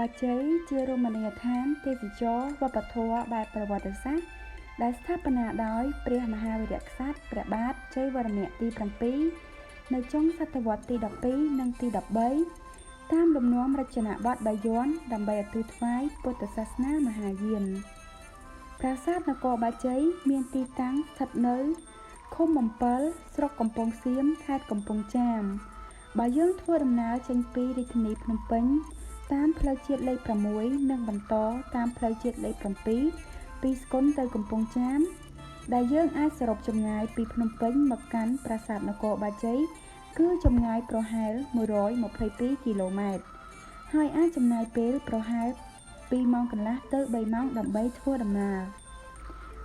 បាជ័យជារមណីយដ្ឋានទេសចរណ៍វប្បធម៌បែបប្រវត្តិសាស្ត្រដែលស្ថាបនាដោយព្រះមហាវីរក្សត្រព្រះបាទជ័យវរ្ម័នទី7នៅចុងសតវត្សទី12និងទី13តាមលំនាំរចនាបថបាយ័នដើម្បីឧទ្ទិសថ្វាយពុទ្ធសាសនាមហាយានប្រាសាទនគរបាជ័យមានទីតាំងស្ថិតនៅឃុំបំពិលស្រុកកំពង់សៀមខេត្តកំពង់ចាមបើយើងធ្វើដំណើរចេញពីរាជធានីភ្នំពេញតាមផ្លូវជាតិលេខ6និងបន្តតាមផ្លូវជាតិលេខ7ពីស្គុនទៅកំពង់ចាមដែលយើងអាចសរុបចម្ងាយពីភ្នំពេញមកកាន់ប្រាសាទនគរបាជ័យគឺចម្ងាយប្រហែល122គីឡូម៉ែត្រហើយអាចចំណាយពេលប្រហែល2ម៉ោងកន្លះទៅ3ម៉ោងដើម្បីធ្វើដំណើរ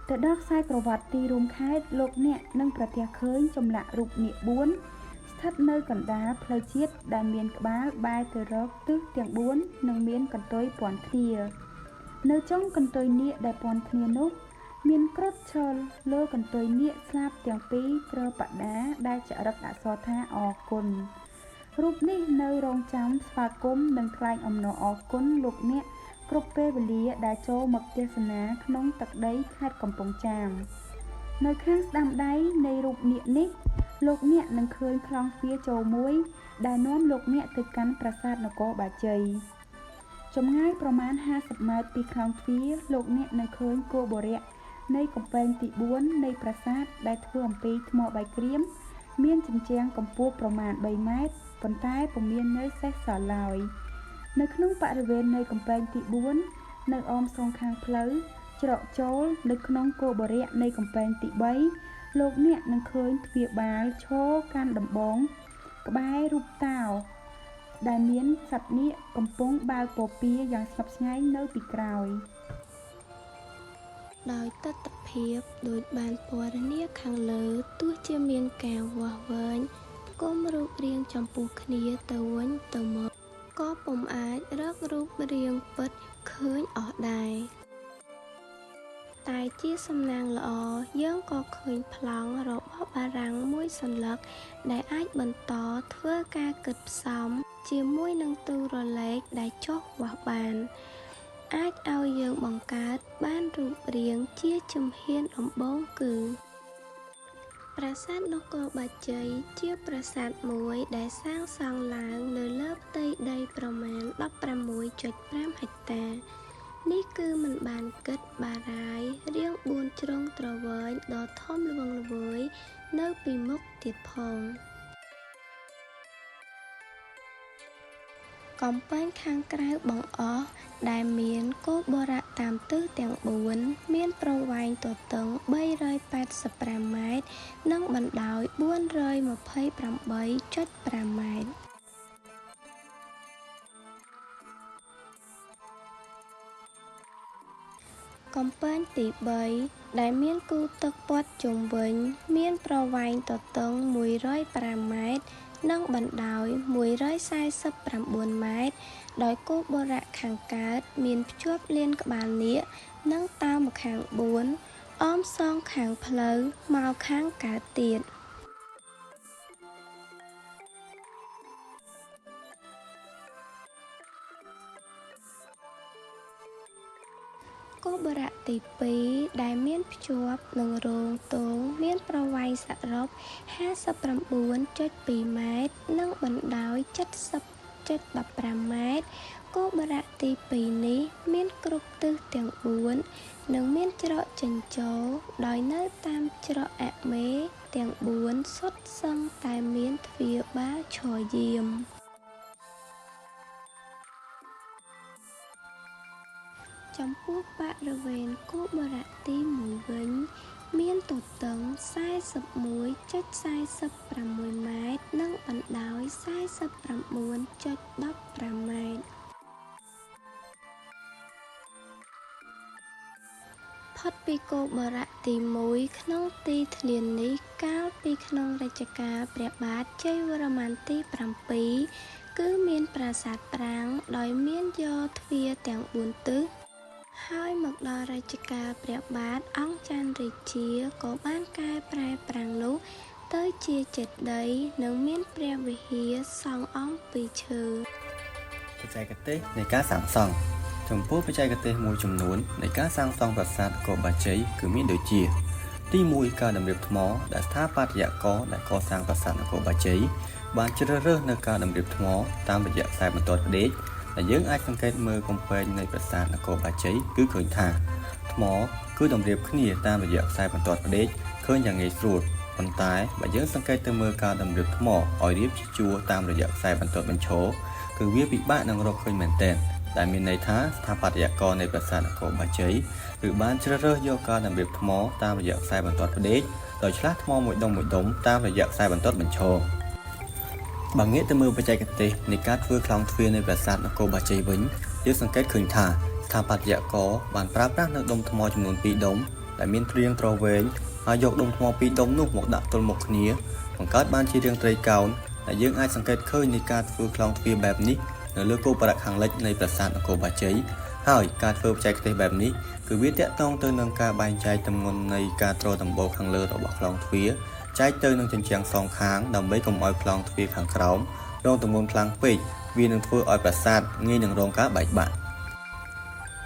ទៅដល់ខ្សែក្រវ៉ាត់ទីរួមខេត្តលោកអ្នកនឹងប្រទះឃើញចម្លាក់រូបនាគ4ស្ថិតនៅកណ្ដាលផ្លូវជាតិដែលមានក្បាលបែរទៅរកទិសទាំង4និងមានកន្ទុយពាន់គ្នានៅចុងកន្ទុយនាគដែលពាន់គ្នានោះមានគ្រុឌឈរលើកន្ទុយនាគស្លាបទាំងពីរត្របដាដែលចារឹកអក្សរថាអរគុណរូបនេះនៅរងចាំស្វាគមន៍និងថ្លែងអំណរអគុណលោកអ្នកគ្រប់ពេលវេលាដែលចូលមកទេសនាក្នុងទឹកដីខេត្តកំពង់ចាមនៅខាងស្ដាំដៃនៃរូបនាគនេះលោកអ្នកនឹងឃើញខ្លងទ្វារចូលមួយដែលនាំលោកអ្នកទៅកាន់ប្រាសាទនគរបាជ័យចម្ងាយប្រមាណ50ម៉ែត្រពីខ្លងទ្វារលោកអ្នកនឹងឃើញគោបុរៈនៃកំពែងទី4នៃប្រាសាទដែលធ្វើអំពីថ្មបាយក្រៀមមានជញ្ជាំងកម្ពស់ប្រមាណ3ម៉ែត្រប៉ុន្តែពុំមាននៅសេសសល់ឡើយនៅក្នុងបរិវេណនៃកំពែងទី4នៅអមសងខាងផ្លូវច្រកចូលនៅក្នុងគោបុរៈនៃកំពែងទី3លោកអ្នកនឹងឃើញទ្វារបាលឈរកាន់ដំបងក្បែររូបតោដែលមានសត្វនាគកំពុងបើកពពាយ៉ាងស្ងប់ស្ងាត់នៅពីក្រោយដោយទស្សនភាពដូចបានពណ៌នាខាងលើទោះជាមានការវាស់វែងគុំរូបរាងចំពោះគ្នាទៅវិញទៅមកក៏ពុំអាចរករូបរាងពិតឃើញអស់ដែរតែជាសំណាងល្អយើងក៏ឃើញប្លង់របស់បារាំងមួយសន្លឹកដែលអាចបន្តធ្វើការគិតផ្សំជាមួយនឹងទូរលេខដែលចុះវាស់បានអាចឲ្យយើងបង្កើតបានរូបរាងជាជំហានដំបូងគឺប្រាសាទនគរបាជ័យជាប្រាសាទមួយដែលសាងសង់ឡើងនៅលើផ្ទៃដីប្រមាណ 16.5 ហិកតានេះគឺមិនបានគិតបារាយរាង4ជ្រុងត្រវែងដ៏ធំល្វឹងល្វើយនៅពីមុខទៀតផងកំពែងខាងក្រៅបង្អស់ដែលមានគោបុរៈតាមទិសទាំង4មានប្រវែងទទឹង385ម៉ែត្រនិងបណ្ដោយ428.5ម៉ែត្រកំពែងទី3ដែលមានគូទឹកព័ទ្ធជុំវិញមានប្រវែងទទឹង105ម៉ែត្រនិងបណ្ដោយ149ម៉ែត្រដោយគោបុរៈខាងកើតមានភ្ជាប់លានក្បាលនាគនិងតោម្ខាង4អមសងខាងផ្លូវមកខាងកើតទៀតគោបុរៈទី2ដែលមានភ្ជាប់នឹងរោងទងមានប្រវែងសរុប 59.2 ម៉ែត្រនិងបណ្ដោយ70.15 ម៉ែត្រគោបុរៈទី2នេះមានគ្រប់ទិសទាំង4និងមានច្រកចេញចូលដោយនៅតាមច្រកអមេទាំង4សុទ្ធសឹងតែមានទ្វារបាលឈរយាមចំពោះបរិវេណគោបុរៈទី1វិញមានទទឹង 41.46 ម៉ែត្រនិងបណ្ដោយ 49.15 ម៉ែត្រផុតពីគោបុរៈទី1ក្នុងទីធ្លាននេះកាលពីក្នុងរជ្ជកាលព្រះបាទជ័យវរ្ម័នទី7គឺមានប្រាសាទប្រាង្គដោយមានយ៉រទ្វារទាំង4ទិសហើយមកដល់រជ្ជកាលព្រះបាទអង្គច័ន្ទរាជាក៏បានកែប្រែប្រាង្គនោះទៅជាចេតិយនិងមានព្រះវិហារសង់អំពីឈើ បច្ចេកទេសនៃការសាងសង់ចំពោះបច្ចេកទេសមួយចំនួននៃការសាងសង់ប្រាសាទនគរបាជ័យគឺមានដូចជាទី1ការតម្រៀបថ្មដែលស្ថាបត្យករដែលកសាងប្រាសាទនគរបាជ័យបានជ្រើសរើសនៅការតម្រៀបថ្មតាមរយៈខ្សែបន្ទាត់ផ្ដេកដែលយើងអាចសង្កេតមើលកំពែងនៃប្រាសាទនគរបាជ័យគឺឃើញថាថ្មគឺតម្រៀបគ្នាតាមរយៈខ្សែបន្ទាត់ផ្ដេកឃើញយ៉ាងងាយស្រួលប៉ុន្តែបើយើងសង្កេតទៅមើលការតម្រៀបថ្មឲ្យរៀបជាជួរតាមរយៈខ្សែបន្ទាត់បញ្ឈរគឺវាពិបាកនឹងរកឃើញមែនទែនដែលមានន័យថាស្ថាបត្យករនៃប្រាសាទនគរបាជ័យគឺបានជ្រើសរើសយកការតម្រៀបថ្មតាមរយៈខ្សែបន្ទាត់ផ្ដេកដោយឆ្លាស់ថ្មមួយដុំតាមរយៈខ្សែបន្ទាត់បញ្ឈរបើងាកទៅមើលបច្ចេកទេសនៃការធ្វើក្លោងទ្វារនៃប្រាសាទនគរបាជ័យវិញយើងសង្កេតឃើញថាស្ថាបត្យករបានប្រើប្រាស់នៅដុំថ្មចំនួន2ដុំដែលមានរាងទ្រវែងហើយយកដុំថ្ម2ដុំនោះមកដាក់ទល់មុខគ្នាបង្កើតបានជារាងត្រីកោណដែលយើងអាចសង្កេតឃើញនៃការធ្វើក្លោងទ្វារបែបនេះនៅលើគោលបរិយាខាងលិចនៃប្រាសាទនគរបាជ័យហើយការធ្វើបច្ចេកទេសបែបនេះគឺវាទាក់ទងទៅនឹងការបែងចែកទម្ងន់នៃការទ្រដំបូលខាងលើរបស់ក្លោងទ្វារចែកទៅនឹងជញ្ជាំងសងខាងដើម្បីកុំឲ្យក្លោងទ្វារខាងក្រោមរងទម្ងន់ខ្លាំងពេកវានឹងធ្វើឲ្យប្រាសាទងាយនឹងរងការបែកបាក់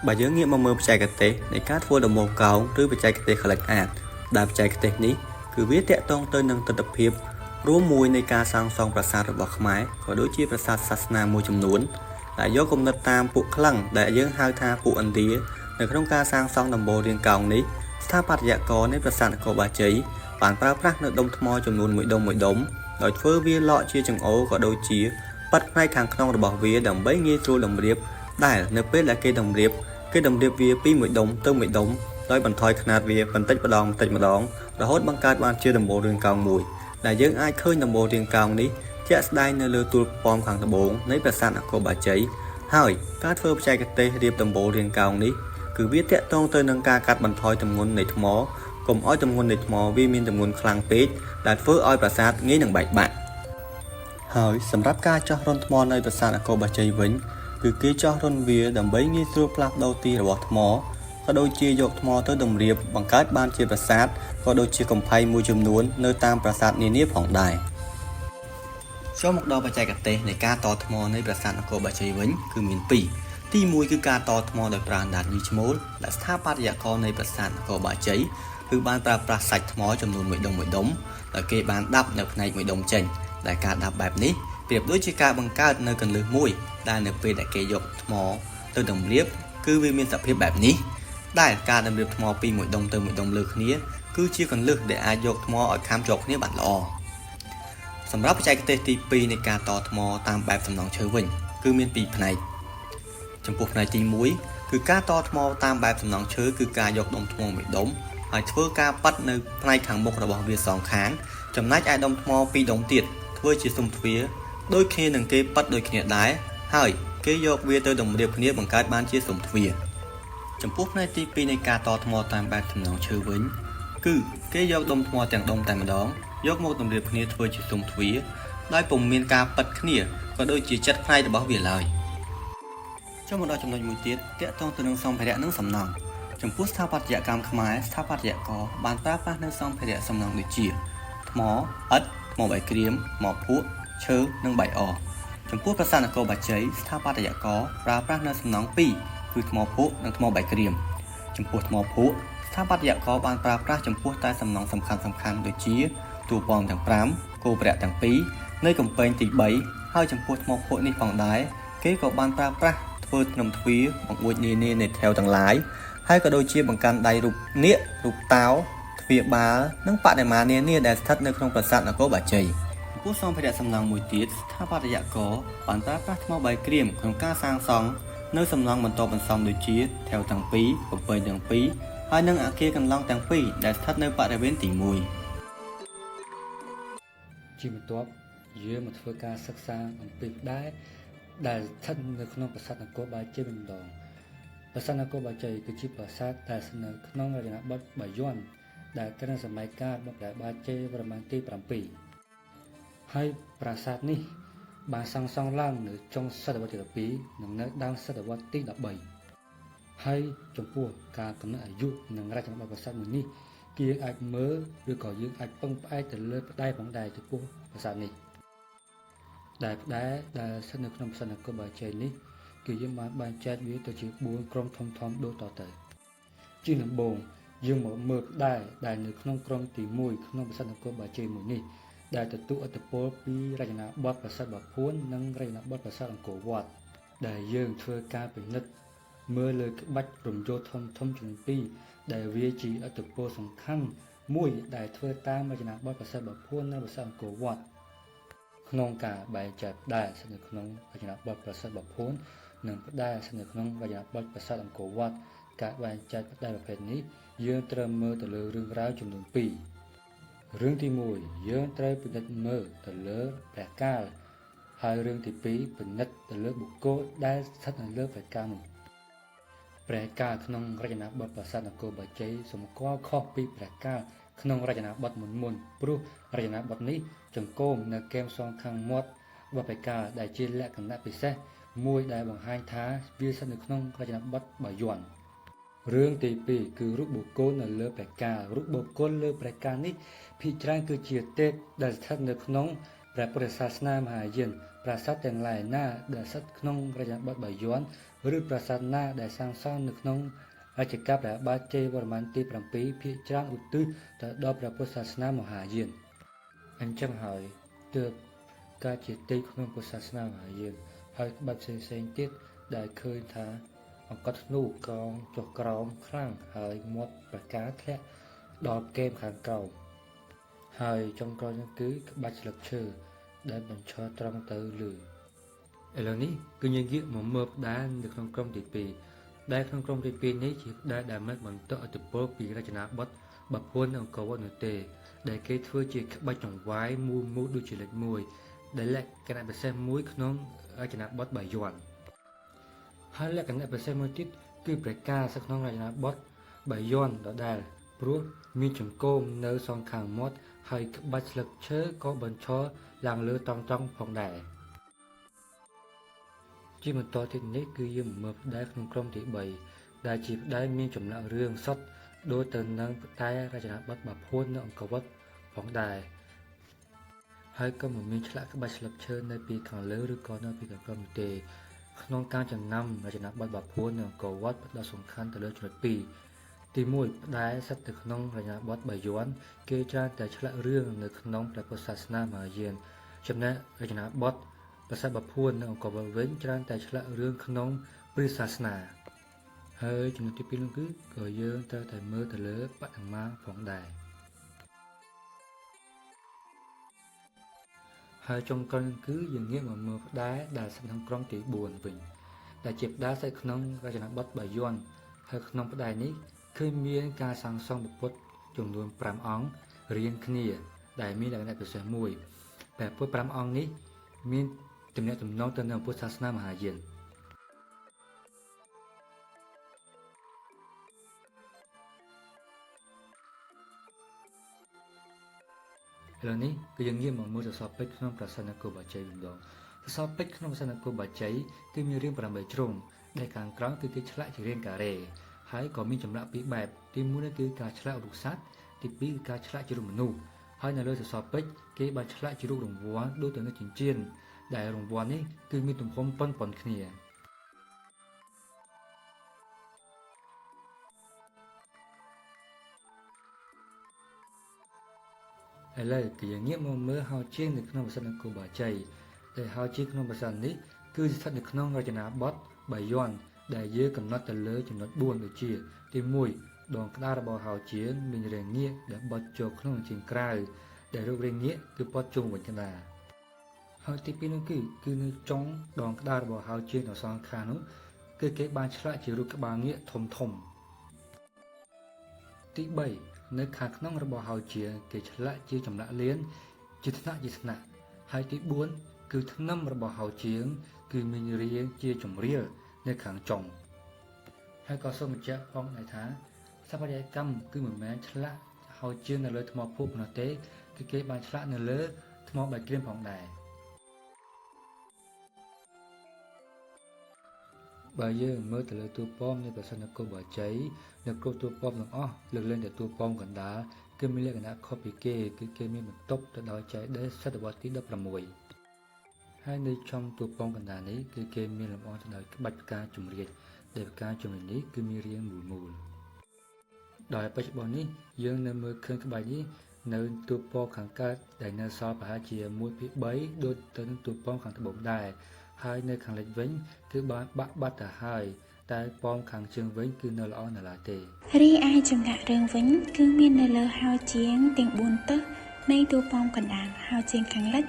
បើយើងងាកមកមើលបច្ចេកទេសនៃការធ្វើដំបូលកោងឬបច្ចេកទេសក្លិចអាតដែលបច្ចេកទេសនេះគឺវាទាក់ទងទៅនឹងទស្សនវិជ្ជារួមមួយនៃការសាងសង់ប្រាសាទរបស់ខ្មែរក៏ដូចជាប្រាសាទសាសនាមួយចំនួនដែលយកគំនិតតាមពួកក្លិង្គដែលយើងហៅថាពួកឥណ្ឌានៅក្នុងការសាងសង់ដំបូលរាងកោងនេះស្ថាបត្យករនៃប្រាសាទនគរបាជ័យបានប្រើប្រាស់នៅដុំថ្មចំនួន1ដុំដោយធ្វើវាលក់ជាចង្អូរក៏ដូចជាប៉ាត់ផ្នែកខាងក្នុងរបស់វាដើម្បីងាយស្រួលតម្រៀបដែលនៅពេលដែលគេតម្រៀបវាពី1ដុំទៅ1ដុំដោយបន្ថយຂະຫນាតវាបន្តិចម្ដងរហូតបង្កើតបានជាដំបូលរាងកោងមួយដែលយើងអាចឃើញដំបូលរាងកោងនេះជាក់ស្ដែងនៅលើទួលប៉មខាងត្បូងនៃប្រាសាទនគរបាជ័យហើយការធ្វើបច្ចេកទេសរៀបដំបូលរាងកោងនេះគឺវាទាក់ទងទៅនឹងការកាត់បន្ថយទម្ងន់នៃថ្មកុំឲ្យទម្ងន់នៃថ្មវាមានទម្ងន់ខ្លាំងពេកដែលធ្វើឲ្យប្រាសាទងាយនឹងបែកបាក់ហើយសម្រាប់ការចោះរន្ធថ្មនៅប្រាសាទនគរបាជ័យវិញគឺគេចោះរន្ធវាដើម្បីងាយស្រួលផ្លាស់ប្ដូរទីរបស់ថ្មក៏ដូចជាយកថ្មទៅតម្រៀបបង្កើតបានជាប្រាសាទក៏ដូចជាកំផែងមួយចំនួននៅតាមប្រាសាទនានាផងដែរចូលមកដល់បច្ចេកទេសនៃការតថ្មនៃប្រាសាទនគរបាជ័យវិញគឺមាន2ទី1គឺការតថ្មដោយប្រើអណ្ដាតញីឈ្មោលដែលស្ថាបត្យករនៃប្រាសាទនគរបាជ័យគឺបានប្រើប្រាស់សាច់ថ្មចំនួន1ដុំដែលគេបានដាប់នៅផ្នែក1ដុំចេញដែលការដាប់បែបនេះប្រៀបដូចជាការបង្កើតនៅកន្លឹះមួយដែលនៅពេលដែលគេយកថ្មទៅតម្រៀបគឺវាមានសភាពបែបនេះដែលការតម្រៀបថ្មពី1ដុំទៅ1ដុំលើគ្នាគឺជាកន្លឹះដែលអាចយកថ្មឲ្យខាំជាប់គ្នាបានល្អសម្រាប់បច្ចេកទេសទី2នៃការតថ្មតាមបែបសំណង់ឈើវិញគឺមាន2ផ្នែកចំពោះផ្នែកទី1គឺការតថ្មតាមបែបសំណង់ឈើគឺការយកដុំថ្មមួយដុំហើយធ្វើការប៉ាត់នៅផ្នែកខាងមុខរបស់វាសងខាងចំណែកឯដុំថ្ម2ដុំទៀតធ្វើជាស៊ុមទ្វារដូចគ្នានឹងគេប៉ាត់ដូចគ្នាដែរហើយគេយកវាទៅតម្រៀបគ្នាបង្កើតបានជាស៊ុមទ្វារចំពោះផ្នែកទី2នៃការតថ្មតាមបែបសំណង់ឈើវិញគឺគេយកដុំថ្មទាំងដុំតែម្ដងយកមកតម្រៀបគ្នាធ្វើជាស៊ុមទ្វារដោយពុំមានការប៉ាត់គ្នាក៏ដូចជាចិត្តផ្នែករបស់វាឡើយចូលមកដល់ចំណុចមួយទៀតទាក់ទងទៅនឹងសម្ភារៈនិងសំណង់ចំពោះស្ថាបត្យកម្មខ្មែរស្ថាបត្យករបានប្រើប្រាស់នៅសម្ភារៈសំណង់ដូចជាថ្មឥដ្ឋថ្មបាយក្រៀមថ្មភក់ឈើនិងបាយអចំពោះប្រាសាទនគរបាជ័យស្ថាបត្យករប្រើប្រាស់នៅសំណង់2គឺថ្មភក់និងថ្មបាយក្រៀមចំពោះថ្មភក់ស្ថាបត្យករបានប្រើប្រាស់ចំពោះតែសំណង់សំខាន់ដូចជាទូប៉មទាំង5គោប្រាក់ទាំង2នៅកំពែងទី3ហើយចំពោះថ្មភក់នេះផងដែរគេក៏បានប្រើប្រាស់ធ្វើធ្នឹមទ្វារបង្អួចនានានៃថែវទាំងឡាយហើយក៏ដូចជាបង្កាន់ដៃរូបនាគរូបតោទ្វារបាលនិងបដិមានានាដែលស្ថិតនៅក្នុងប្រាសាទនគរបាជ័យចំពោះសម្ភារៈសំណង់មួយទៀតស្ថាបត្យករបានប្រើប្រាស់ថ្មបាយក្រៀមក្នុងការសាងសង់នៅសំណង់បន្តបន្សំដូចជាថែវទាំង2កំពែងទាំង2ហើយនិងអគារកន្លងទាំង2ដែលស្ថិតនៅបរិវេណទី1ជាបន្ទាប់យើងមកធ្វើការសិក្សាអំពីដែលស្ថិតនៅក្នុងប្រាសាទនគរបាជ័យម្ដងប្រាសាទនគរបាជ័យគឺជាប្រាសាទដែលស្ថិតនៅក្នុងរចនាបថបាយ័នដែលត្រឹមសម័យកាលរបស់ព្រះបាជ័យវរ្ម័នទី7ហើយប្រាសាទនេះបានសាងសង់ឡើងនៅចុងសតវត្សទី12និងនៅដើមសតវត្សទី13ហើយចំពោះការកំណត់អាយុនិងរចនាបថប្រាសាទមួយនេះគេអាចមើលឬក៏យើងអាចពឹងផ្អែកទៅលើផ្នែកផងដែរចំពោះប្រាសាទនេះ ដែលផ្ដែដែលស្ថិតនៅក្នុងប្រសាទនគរបាជ័យនេះគឺយើងបានបែងចែកវាទៅជា4ក្រុមធំៗដូចតទៅជាដំបូងយើងមកមើលផ្ដែដែលនៅក្នុងក្រុមទី1ក្នុងប្រសាទនគរបាជ័យមួយនេះដែលទទួលឥទ្ធិពលពីរចនាបថប្រាសាទបាពួននិងរចនាបថប្រាសាទអង្គរវត្តដែលយើងធ្វើការពិនិត្យមើលលើក្បាច់រំយោលធំចំនួន2ដែលវាជាឥទ្ធិពលសំខាន់មួយដែលធ្វើតាមរចនាបថប្រាសាទបាពួននិងប្រាសាទអង្គរវត្តក្នុងការបែងចែកផ្ដែស្ថិតនៅក្នុងរចនាបថប្រាសាទបាពួននិងផ្ដែស្ថិតនៅក្នុងរចនាបថប្រាសាទអង្គរវត្តការបែងចែកផ្ដែប្រភេទនេះយើងត្រូវមើលទៅលើរឿងរ៉ាវចំនួន2រឿងទី1យើងត្រូវពិនិត្យមើលទៅលើព្រះកាលហើយរឿងទី2ពិនិត្យទៅលើបុគ្គលដែលស្ថិតនៅលើព្រះកាលនោះព្រះកាលក្នុងរចនាបថប្រាសាទនគរបាជ័យសម្គាល់ខុសពីព្រះកាលក្នុងរចនាបថមុនព្រោះរចនាបថនេះចង្កូមនៅគែមសងខាងមាត់របស់ព្រះកាលដែលជាលក្ខណៈពិសេសមួយដែលបង្ហាញថាវាស្ថិតនៅក្នុងរចនាបថបាយ័នរឿងទី2គឺរូបបុគ្គលនៅលើព្រះកាលរូបបុគ្គលលើព្រះកាលនេះភាគច្រើនគឺជាទេពដែលស្ថិតនៅក្នុងព្រះពុទ្ធសាសនាមហាយានប្រាសាទទាំងឡាយណាដែលស្ថិតក្នុងរចនាបថបាយ័នឬប្រាសាទណាដែលសាងសង់នៅក្នុងរជ្ជកាលព្រះបាទជ័យវរ្ម័នទី7ភាគច្រើនឧទ្ទិសទៅដល់ព្រះពុទ្ធសាសនាមហាយានអញ្ចឹងហើយទើបការជាទេពក្នុងពុទ្ធសាសនាមហាយានហើយក្បាច់ផ្សេងៗទៀតដែលឃើញថាអង្គត់ធ្នូកងចុះក្រោមខ្លាំងហើយមាត់ប្រកាធ្លាក់ដល់គែមខាងក្រោមហើយចុងក្រោយនោះគឺក្បាច់ស្លឹកឈើដែលបញ្ឈរត្រង់ទៅលើឥឡូវនេះគឺយើងងាកមកមើលផ្ដែនៅក្នុងក្រុមទី2ដែលក្នុងក្រុមទី2នេះជាផ្ដែដែលមិនបន្តឥទ្ធិពលពីរចនាបថបាពួនអង្គរវត្តនោះទេដែលគេធ្វើជាក្បាច់ចង្វាយមូលដូចជាលេខ1ដែលលក្ខណៈពិសេសមួយក្នុងរចនាបថបាយ័នហើយលក្ខណៈពិសេសមួយទៀតគឺព្រះកាលស្ថិតក្នុងរចនាបថបាយ័នដដែលព្រោះមានចង្កូមនៅសងខាងមាត់ហើយក្បាច់ស្លឹកឈើក៏បញ្ឈរឡើងលើតង់ផងដែរជាបន្តទៀតនេះគឺយើងមើលផ្ដែក្នុងក្រុមទី3ដែលជាផ្ដែមានចម្លាក់រឿងសុទ្ធដូចទៅនឹងផ្ដែរចនាបថបាពួននៅអង្គរវត្តផងដែរហើយក៏មិនមានឆ្លាក់ក្បាច់ស្លឹកឈើនៅពីខាងលើឬក៏នៅពីខាងក្រោមនោះទេក្នុងការចំណាំរចនាបថបាពួននៅអង្គរវត្តផ្ដោតសំខាន់ទៅលើចំណុច2ទី1ផ្ដែស្ថិតនៅក្នុងរចនាបថបាយ័នគេច្រើនតែឆ្លាក់រឿងនៅក្នុងព្រះពុទ្ធសាសនាមហាយានចំណែករចនាបថប្រាសាទបាពួននៅអង្គរវត្តវិញច្រើនតែឆ្លាក់រឿងក្នុងព្រះសាសនាហើយចំណុចទី2នោះគឺក៏យើងត្រូវតែមើលទៅលើបដិមាផងដែរហើយចុងក្រោយគឺយើងងាកមកមើលផ្ដែដែលស្ថិតក្នុងក្រុមទី4វិញដែលជាផ្ដែស្ថិតក្នុងរចនាបថបាយ័នហើយក្នុងផ្ដែនេះឃើញមានការសាងសង់ពុទ្ធចំនួន5អង្គរៀងគ្នាដែលមានលក្ខណៈពិសេសមួយព្រះពុទ្ធ5អង្គនេះមានទំនាក់ទំនងទៅនឹងពុទ្ធសាសនាមហាយានឥឡូវនេះគឺយើងងាកមកមើលសសរពេជ្រក្នុងប្រាសាទនគរបាជ័យវិញម្ដងសសរពេជ្រក្នុងប្រាសាទនគរបាជ័យគឺមានរាង8ជ្រុងដែលខាងក្រោមគឺគេឆ្លាក់ជារាងការ៉េហើយក៏មានចម្លាក់ពីរបែបទី1នោះគឺការឆ្លាក់រូបសត្វទី2គឺការឆ្លាក់ជារូបមនុស្សហើយនៅលើសសរពេជ្រគេបានឆ្លាក់ជារូបរង្វាន់ដូចទៅនឹងចិញ្ចៀនដែលរង្វាន់នេះគឺមានទំហំប៉ុនគ្នាឥឡូវគឺយើងងាកមកមើលហោជាងនៅក្នុងប្រាសាទនគរបាជ័យដែលហោជាងក្នុងប្រាសាទនេះគឺស្ថិតនៅក្នុងរចនាបថបាយ័នដែលយើងកំណត់ទៅលើចំណុច4ដូចជាទី1ដងក្តាររបស់ហោជាងមានរាងងាកដែលបត់ចូលក្នុងជាងក្រៅដែលរូបរាងងាកគឺបត់ជុំវិញក្តារហើយទី2នោះគឺនៅចុងដងក្តាររបស់ហោជាងនៅសងខាងនោះគឺគេបានឆ្លាក់ជារូបក្បាលងាកធំទី3នៅខាងក្នុងរបស់ហោជាងគេឆ្លាក់ជាចម្លាក់លៀនជាថ្នាក់ហើយទី4គឺធ្នឹមរបស់ហោជាងគឺមានរាងជាចម្រៀលនៅខាងចុងហើយក៏សូមបញ្ជាក់ផងដែរថាស្ថាបត្យកម្មគឺមិនមែនឆ្លាក់ហោជាងនៅលើថ្មភក់ប៉ុណ្ណោះទេគឺគេបានឆ្លាក់នៅលើថ្មបាយក្រៀមផងដែរបើយើងមើលទៅលើតួប៉មនៃប្រាសាទនគរបាជ័យនៅគ្រប់តួប៉មទាំងអស់លើកលែងតែតួប៉មកណ្ដាលគឺមានលក្ខណៈខុសពីគេគឺគេមានបន្ទប់ទៅដោយចេតិយសតវត្សទី16ហ ហើយនៅចំទូពងកណ្ដាលនេះគឺគេមានលម្អទៅដោយក្បាច់ផ្កាជំរាចដែលផ្កាជំរាចនេះគឺមានរាងមូលដោយបច្ចុប្បន្ននេះយើងនៅមើលឃើញក្បាច់នេះនៅទូពងខាងកើតដែលនៅសល់ប្រហែលជា1/3ដូចទៅនឹងទូពងខាងត្បូងដែរហើយនៅខាងលិចវិញគឺបានបាក់បាត់ទៅហើយតែពងខាងជើងវិញគឺនៅល្អនៅឡើយទេរីឯចម្លាក់រឿងវិញគឺមាននៅលើហោជាងទាំង4ទិសនៃទូពងកណ្ដាលហោជាងខាងលិច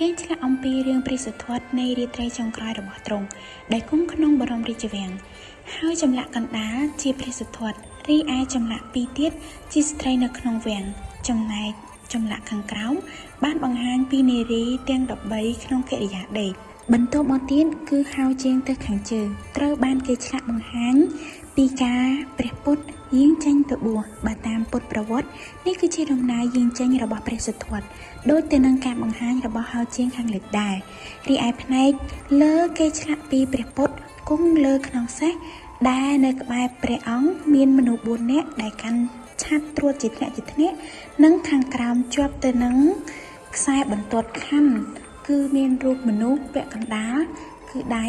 គេឆ្លាក់អំពីរឿងព្រះសិទ្ធត្ថនៃរាត្រីចុងក្រោយរបស់ទ្រង់ដែលគង់ក្នុងបរមរាជវាំងហើយចម្លាក់កណ្ដាលជាព្រះសិទ្ធត្ថរីឯចម្លាក់2ទៀតជាស្ត្រីនៅក្នុងវាំងចំណែកចម្លាក់ខាងក្រោមបានបង្ហាញពីនារីទាំង13ក្នុងកិរិយាដេកបន្ទាប់មកទៀតគឺហោជាងទៅខាងជើងត្រូវបានគេឆ្លាក់បង្ហាញពីការព្រះពុទ្ធយាងចេញទៅបួសបើតាមពុទ្ធប្រវត្តិនេះគឺជាដំណើរយាងចេញរបស់ព្រះសិទ្ធត្ថដូចទៅនឹងការបង្ហាញរបស់ហោជាងខាងលើដែររីឯផ្នែកលើគេឆ្លាក់ពីព្រះពុទ្ធគង់លើខ្នងសេះដែលនៅក្បែរព្រះអង្គមានមនុស្ស4នាក់ដែលកាន់ឆ័ត្រត្រួតជាធ្នាក់និងខាងក្រោមជាប់ទៅនឹងខ្សែបន្ទាត់ខណ្ឌគឺមានរូបមនុស្សពាក់កណ្ដាលគឺដៃ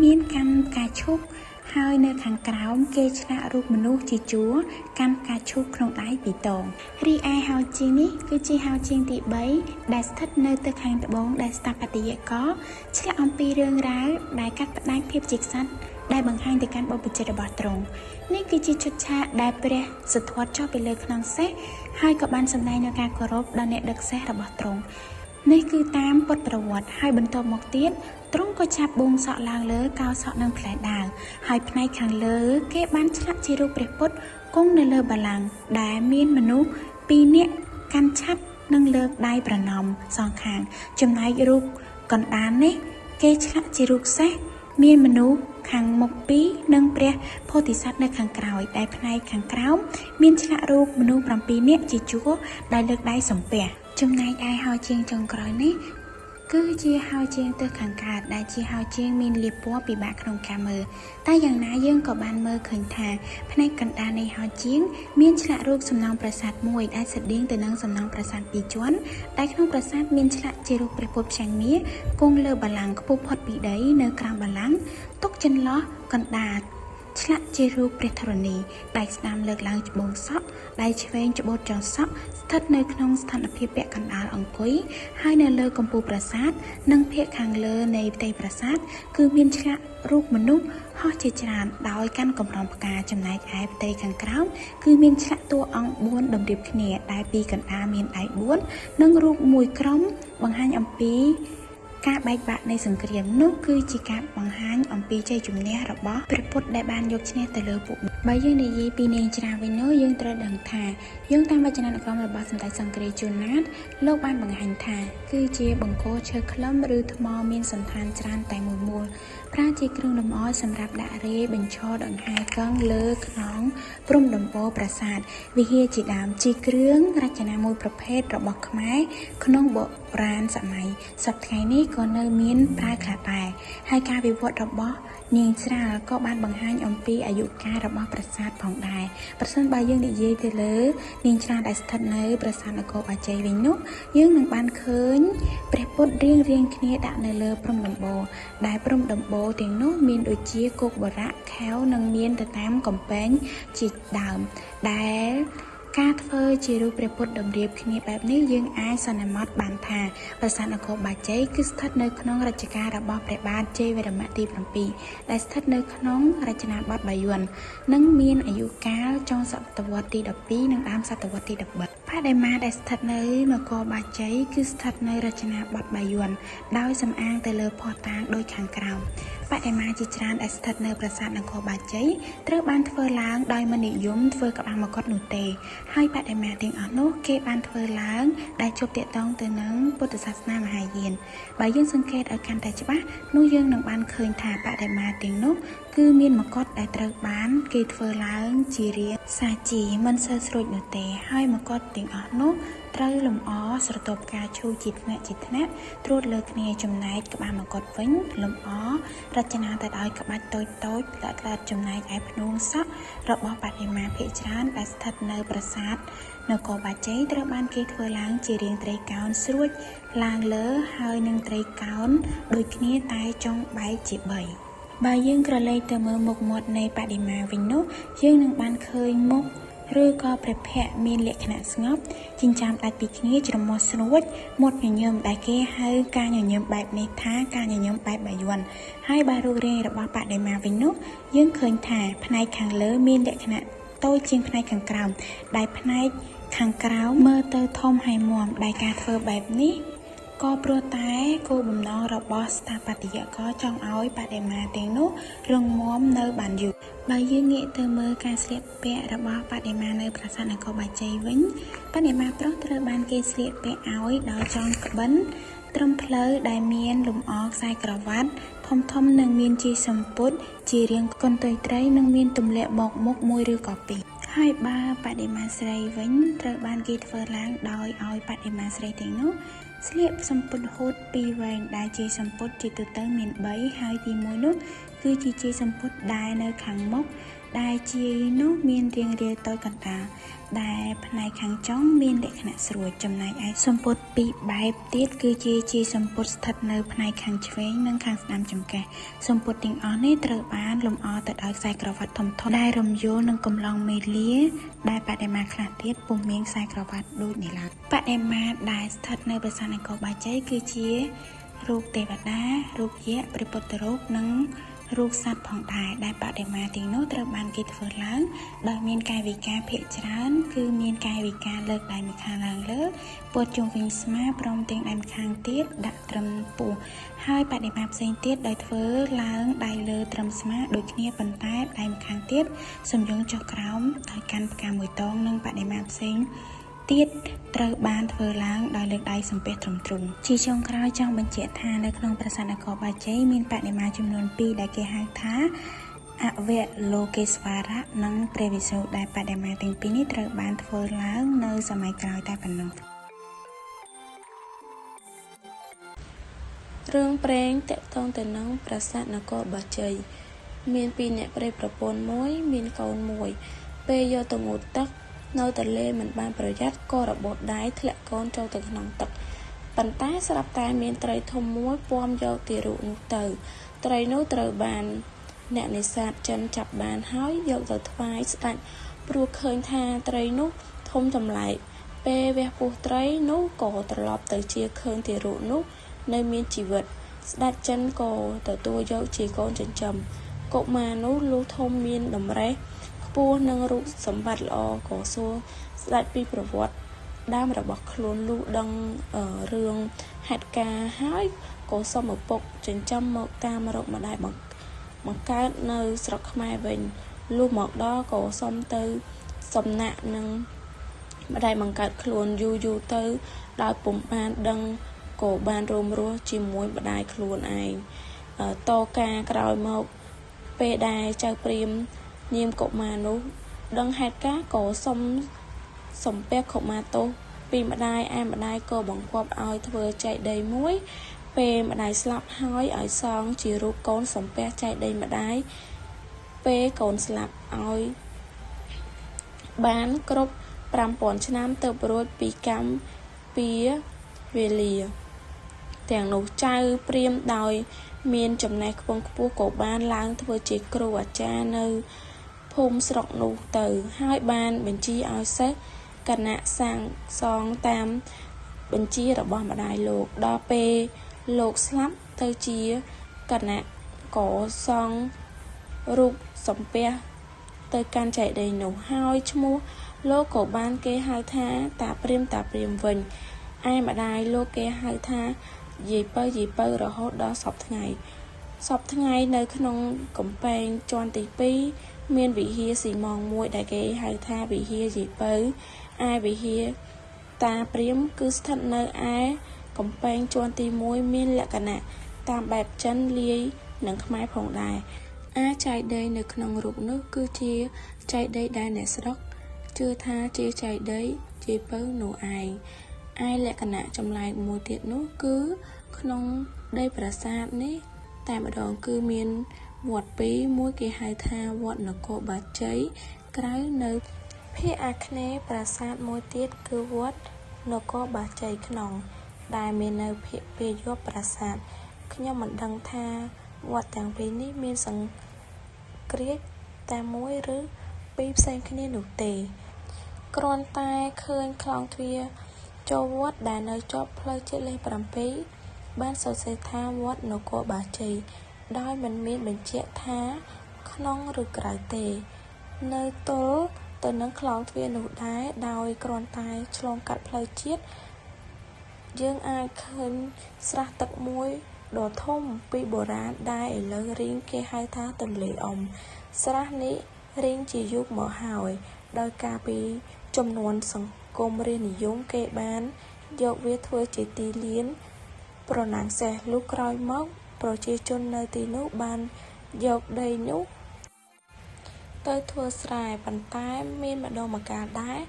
មានកាន់ផ្កាឈូកហើយនៅខាងក្រោមគេឆ្លាក់រូបមនុស្សជាជួរកាន់ផ្កាឈូកក្នុងដៃពីរតងរីឯហោជាងនេះគឺជាហោជាងទី3ដែលស្ថិតនៅទៅខាងត្បូងដែលស្ថាបត្យករឆ្លាក់អំពីរឿងរ៉ាវដែលកាត់ផ្តាច់ភាពជាក្សត្រដែលបង្ហាញទៅកាន់បុព្វជិតរបស់ទ្រង់នេះគឺជាឈុតឆាកដែលព្រះសិទ្ធត្ថចុះពីលើខ្នងសេះហើយក៏បានសម្ដែងនូវការគោរពដល់អ្នកដឹកសេះរបស់ទ្រង់នេះគឺតាមពុទ្ធប្រវត្តិហើយបន្ទាប់មកទៀតទ្រង់ក៏ចាប់បួងសក់ឡើងលើកោសក់នឹងផ្លែដាវហើយផ្នែកខាងលើគេបានឆ្លាក់ជារូបព្រះពុទ្ធគង់នៅលើបល្ល័ង្កដែលមានមនុស្ស2នាក់កាន់ឆ័ត្រនិងលើកដៃប្រណម្យសងខាងចំណែករូបកណ្ដាលនេះគេឆ្លាក់ជារូបសេះមានមនុស្សខាងមុខ2និងព្រះពោធិសត្វនៅខាងក្រោយដែលផ្នែកខាងក្រោមមានឆ្លាក់រូបមនុស្ស7នាក់ជាជួរដែលលើកដៃសំពះចំណែកឯហោជាងចុងក្រោយនេះគឺជាហោជាងទិសខាងកើតដែលជាហោជាងមានលាបពណ៌ពិបាកក្នុងការមើលតែយ៉ាងណាយើងក៏បានមើលឃើញថាផ្នែកកណ្ដាលនៃហោជាងមានឆ្លាក់រូបសំណង់ប្រាសាទមួយដែលស្រដៀងទៅនឹងសំណង់ប្រាសាទ2ជាន់ដែលក្នុងប្រាសាទមានឆ្លាក់ជារូបព្រះពុទ្ធផ្សាំងមាសគង់លើបល្ល័ង្កខ្ពស់ផុតពីដីនៅក្រោមបល្ល័ង្កទុកចន្លោះកណ្ដាលឆ្លាក់ជារូបព្រះធរណីដៃស្ដាំលើកឡើងច្បងសក់ដៃឆ្វេងច្បូតចុងសក់ស្ថិតនៅក្នុងស្ថានភាពពាក់កណ្ដាលអង្គុយហើយនៅលើកំពូលប្រាសាទនិងភាគខាងលើនៃផ្ទៃប្រាសាទគឺមានឆ្លាក់រូបមនុស្សហោះជាច្រើនដោយកាន់កម្រងផ្កាចំណែកឯផ្ទៃខាងក្រោមគឺមានឆ្លាក់តួអង្គ4តម្រៀបគ្នាដែលពីកណ្ដាលមានដៃ4និងរូបមួយក្រុមបង្ហាញអំពីការបែកបាក់នៃសង្គ្រាមនោះគឺជាការបង្ហាញអំពីជ័យជំនះរបស់ព្រះពុទ្ធដែលបានយកឈ្នះទៅលើពួកបើយើងនិយាយពីនាងច្រាវិញនោះយើងត្រូវដឹងថាយោងតាមវចនានុក្រមរបស់សម្ដេចសង្ឃរាជជួនណាតលោកបានបង្ហាញថាគឺជាបង្គោលឈើខ្លឹមឬថ្មមានសន្តានច្រើនតែមួយមូលប្រើជាគ្រឿងលម្អសម្រាប់ដាក់រាយបញ្ឈរដង្ហែកង់លើខ្នងព្រំដំបូលប្រាសាទវិហារជាដើមជាគ្រឿងរចនាមួយប្រភេទរបស់ខ្មែរក្នុងបុរាណសម័យសប្តាហ៍ថ្ងៃនេះក៏នៅមានប្រើខ្លះដែរហើយការវិវត្តរបស់នាងស្រាលក៏បានបង្ហាញអំពីអាយុកាលរបស់ប្រាសាទផងដែរប្រសិនបើយើងនិយាយទៅលើនាងស្រាលដែលស្ថិតនៅប្រាសាទនគរបាជ័យវិញនោះយើងនឹងបានឃើញព្រះពុទ្ធរៀងគ្នាដាក់នៅលើព្រំដំបូលដែលព្រំដំបូលទាំងនោះមានដូចជាគោកបរៈខែវនិងមានទៅតាមកំពែងជាដើមដែលការធ្វើជារូបព្រះពុទ្ធតម្រៀបគ្នាបែបនេះយើងអាចសន្មតបានថាប្រាសាទនគរបាជ័យគឺស្ថិតនៅក្នុងរជ្ជកាលរបស់ព្រះបាទជ័យវរ្ម័នទី7ដែលស្ថិតនៅក្នុងរចនាបថបាយ័ននិងមានអាយុកាលចុងសតវត្សទី12និងដើមសតវត្សទី13បដិមាដែលស្ថិតនៅនគរបាជ័យគឺស្ថិតនៅរចនាបថបាយ័នដោយសំអាងទៅលើភស្តុតាងដូចខាងក្រោមបដិមាជាច្រើនដែលស្ថិតនៅប្រាសាទនគរបាជ័យត្រូវបានធ្វើឡើងដោយមិននិយមធ្វើក្បាលមកុដនោះទេហើយបដិមាទាំងអស់នោះគេបានធ្វើឡើងដែលជាប់ទាក់ទងទៅនឹងពុទ្ធសាសនាមហាយានបើយើងសង្កេតឲ្យកាន់តែច្បាស់នោះយើងនឹងបានឃើញថាបដិមាទាំងនោះ គឺមានមកុដដែលត្រូវបានគេធ្វើឡើងជារាងសាជីមិនសូវស្រួចនោះទេហើយមកុដទាំងអស់នោះត្រូវលម្អស្រទាប់ផ្កាឈូកជាថ្នាក់ត្រួតលើគ្នាចំណែកក្បាលមកុដវិញលម្អរចនាទៅដោយក្បាច់តូចល្អិតចំណែកឯភ្នួងសក់របស់បដិមាភាគច្រើនដែលស្ថិតនៅប្រាសាទនគរបាជ័យត្រូវបានគេធ្វើឡើងជារាងត្រីកោណស្រួចឡើងលើហើយនឹងត្រីកោណដូចគ្នាតែចុងបែកជា3បើយើងក្រឡេកទៅមើលមុខមាត់នៃបដិមាវិញនោះយើងនឹងបានឃើញមុខឬក៏ព្រះភ័ក្ត្រមានលក្ខណៈស្ងប់ចិញ្ចាមដាច់ពីគ្នាច្រមុះស្រួចមាត់ញញឹមដែលគេហៅការញញឹមបែបនេះថាការញញឹមបែបបាយ័នហើយបើរូបរាងរបស់បដិមាវិញនោះយើងឃើញថាផ្នែកខាងលើមានលក្ខណៈតូចជាងផ្នែកខាងក្រោមដែលផ្នែកខាងក្រោមមើលទៅធំហើយមាំដែលការធ្វើបែបនេះក៏ព្រោះតែគោលបំណងរបស់ស្ថាបត្យករចង់ឲ្យបដិមាទាំងនោះរឹងមាំនៅបានយូរបើយើងងាកទៅមើលការស្លៀកពាក់របស់បដិមានៅប្រាសាទនគរបាជ័យវិញបដិមាប្រុសត្រូវបានគេស្លៀកពាក់ឲ្យដោយចងក្បិនត្រឹមភ្លៅដែលមានលម្អខ្សែក្រវ៉ាត់ធំនិងមានជាសម្ពុតជារាងកន្ទុយត្រីនិងមានទម្លាក់បកមុខមួយឬក៏ពីរហើយបើបដិមាស្រីវិញត្រូវបានគេធ្វើឡើងដោយឲ្យបដិមាស្រីទាំងនោះស្លៀកសម្ពុតហូតពីរវែងដែលជាសម្ពុតជាទូទៅមាន3ហើយទី1នោះគឺជាសម្ពុតដែលនៅខាងមុខដែលជានោះមានរាងរាលតូចកណ្ដាលដែលផ្នែកខាងចុងមានលក្ខណៈស្រួចចំណែកឯសម្ពុតពីរបែបទៀតគឺជាសម្ពុតស្ថិតនៅផ្នែកខាងឆ្វេងនិងខាងស្ដាំចង្កេះសម្ពុតទាំងអស់នេះត្រូវបានលម្អទៅដោយខ្សែក្រវ៉ាត់ធំៗដែលរំយោលនឹងកំឡុងមេលាដែលបដិមាខ្លះទៀតពុំមានខ្សែក្រវ៉ាត់ដូចនេះឡើយបដិមាដែលស្ថិតនៅប្រាសាទនគរបាជ័យគឺជារូបទេវតារូបយក្សព្រះពុទ្ធរូបនិងរូបសត្វផងដែរដែលបដិមាទាំងនោះត្រូវបានគេធ្វើឡើងដោយមានកាយវិការភាគច្រើនគឺមានកាយវិការលើកដៃម្ខាងឡើងលើពោតជុំវិញស្មាព្រមទាំងដៃម្ខាងទៀតដាក់ត្រឹមពោះហើយបដិមាផ្សេងទៀតដោយធ្វើឡើងដៃលើត្រឹមស្មាដូចគ្នាប៉ុន្តែដៃម្ខាងទៀតសំយងចុះក្រោមដោយកាន់ផ្កាមួយតងនិងបដិមាផ្សេងទៀតត្រូវបានធ្វើឡើងដោយលើកដៃសំពះត្រឹមទ្រូងជាចុងក្រោយចង់បញ្ជាក់ថានៅក្នុងប្រាសាទនគរបាជ័យមានបដិមាចំនួន2ដែលគេហៅថាអវលោកេស្វរៈនិងព្រះវិស្ណុដែលបដិមាទាំងពីរនេះត្រូវបានធ្វើឡើងនៅសម័យក្រោយតែប៉ុណ្ណោះរឿងព្រេងតាក់ទងទៅនឹងប្រាសាទនគរបាជ័យមានពីរអ្នកប្រិយប្រពន្ធមួយមានកូនមួយពេលយកទៅងូតទឹកនៅទន្លេមិនបានប្រយ័ត្នក៏របូតដៃធ្លាក់កូនចូលទៅក្នុងទឹកប៉ុន្តែស្រាប់តែមានត្រីធំមួយពាំយកទារកនោះទៅត្រីនោះត្រូវបានអ្នកនេសាទចិនចាប់បានហើយយកទៅថ្វាយស្ដេចព្រោះឃើញថាត្រីនោះធំចម្លែកពេលវះពោះត្រីនោះក៏ត្រឡប់ទៅជាឃើញទារកនោះនៅមានជីវិតស្ដេចចិនក៏ទទួលយកជាកូនចិញ្ចឹមកុមារនោះលុះធំមានតម្រេះខ្ពស់នឹងរូបសម្បត្តិល្អក៏សួរស្ដេចពីប្រវត្តិដើមរបស់ខ្លួនលុះដឹងរឿងហេតុការណ៍ហើយក៏សុំឪពុកចិញ្ចឹមមកតាមរកម្ដាយបង្កើតនៅស្រុកខ្មែរវិញលុះមកដល់ក៏សុំទៅសំណាក់នឹងម្ដាយបង្កើតខ្លួនយូរទៅដោយពុំបានដឹងក៏បានរួមរស់ជាមួយម្ដាយខ្លួនឯងតការក្រោយមកពេលដែលចៅព្រាហ្មណ៍នាមកុមារនោះដឹងហេតុការណ៍ក៏សុំសំពះកុមារទោសពីម្ដាយឯម្ដាយក៏បង្គាប់ឲ្យធ្វើចែកដីមួយពេលម្ដាយស្លាប់ហើយឲ្យសង់ជារូបកូនសំពះចែកដីម្ដាយពេលកូនស្លាប់ឲ្យបានគ្រប់5000ឆ្នាំទើបរួចពីកម្មពីវេលាទាំងនោះចៅព្រាហ្មណ៍ដោយមានចំណេះខ្ពង់ខ្ពស់ក៏បានឡើងធ្វើជាគ្រូអាចារ្យនៅភូមិស្រុកនោះទៅហើយបានបញ្ជាឲ្យសិស្សគណៈសាងសង់តាមបញ្ជារបស់ម្ដាយលោកដល់ពេលលោកស្លាប់ទៅជាគណៈក៏សង់រូបសំពះទៅកាន់ចែកដីនោះហើយឈ្មោះលោកក៏បានគេហៅថាតាព្រាហ្មណ៍វិញឯម្ដាយលោកគេហៅថាយាយពៅរហូតដល់សពថ្ងៃនៅក្នុងកំពែងជាន់ទី2មានវិហារស៊ីម៉ងមួយដែលគេហៅថាវិហារយាយពៅឯវិហារតាព្រាហ្មណ៍គឺស្ថិតនៅឯកំពែងជាន់ទី1មានលក្ខណៈតាមបែបចិនលាយនិងខ្មែរផងដែរ ចែកដីនៅក្នុងរូបនោះគឺជាចែកដីដែលអ្នកស្រុកជឿថាជាចែកដីជាពៅនោះឯងលក្ខណៈចម្លែកមួយទៀតនោះគឺក្នុងដីប្រាសាទនេះតែម្ដងគឺមានវត្តពីរមួយគេហៅថាវត្តនគរបាជ័យក្រៅនៅភាគអាគ្នេយ៍ប្រាសាទមួយទៀតគឺវត្តនគរបាជ័យក្នុងដែលមាននៅភាគពាយ័ព្យប្រាសាទខ្ញុំមិនដឹងថាវត្តទាំងពីរនេះមានសង្គ្រាសតែមួយឬពីរផ្សេងគ្នានោះទេគ្រាន់តែឃើញខ្លោងទ្វារចូលវត្តដែលនៅជាប់ផ្លូវជាតិលេខ 7 បានសរសេរថាវត្តនគរបាជ័យដោយមិនមានបញ្ជាក់ថាក្នុងឬក្រៅទេនៅទល់ទៅនឹងខ្លោងទ្វារនោះដែរដោយគ្រាន់តែឆ្លងកាត់ផ្លូវជាតិយើងអាចឃើញស្រះទឹកមួយដ៏ធំពីបុរាណដែលឥឡូវរីងគេហៅថាទន្លេអ៊ុំស្រះនេះរីងជាយូរមកហើយដោយការពីចំនួនសង្គមរាស្ត្រនិយមគេបានយកវាធ្វើជាទីលានប្រណាំងសេះលុះក្រោយមកប្រជាជននៅទីនោះបានយកដីនោះទៅធ្វើស្រែប៉ុន្តែមានម្ដងម្កាលដែរ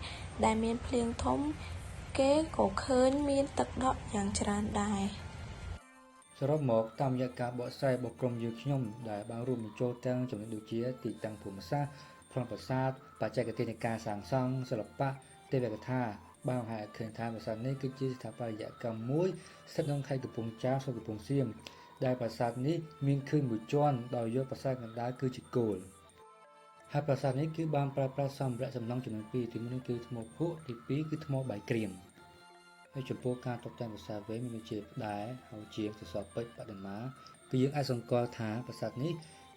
ដែលមានភ្លៀងធំគេក៏ឃើញមានទឹកដក់យ៉ាងច្រើនដែរសរុបមកតាមរយៈការបកស្រាយរបស់ក្រុមយើងខ្ញុំដែលបានរួមបញ្ចូលទាំងចំណុចដូចជាទីតាំងភូមិសាស្ត្រប្លង់ប្រាសាទបច្ចេកទេសនៃការសាងសង់សិល្បៈទេវកថាបានបង្ហាញឃើញថាប្រាសាទនេះគឺជាស្ថាបត្យកម្មមួយស្ថិតក្នុងខេត្តកំពង់ចាមស្រុកកំពង់សៀមដែលប្រាសាទនេះមានឃើញមួយជាន់ដោយយកប្រាសាទកណ្ដាលគឺជាគោលហើយប្រាសាទនេះគឺបានប្រើប្រាស់សម្ភារៈសំណង់ចំនួន2ទី1គឺថ្មភក់ទី2គឺថ្មបាយក្រៀមហើយចំពោះការតុបតែងប្រាសាទវិញមានជាផ្តែរហើយជាងសសរពេជ្របដិមាគឺយើងអាចសង្កល់ថាប្រាសាទនេះ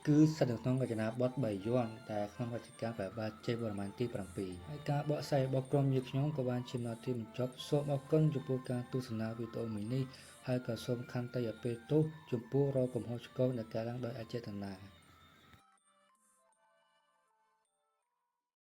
គឺស្ថិតនៅក្នុងរចនាបថបាយ័នដែលក្នុងរជ្ជកាលព្រះបាទជ័យវរ្ម័នទី7ហើយការបកស្រាយរបស់ក្រុមយើងខ្ញុំក៏បានឈានដល់ទីបញ្ចប់សូមអរគុណចំពោះការទស្សនាវីដេអូមួយនេះហើយក៏សូមខន្តីអភ័យទោសចំពោះរាល់កំហុសឆ្គងដែលកើតឡើងដោយអចេតនា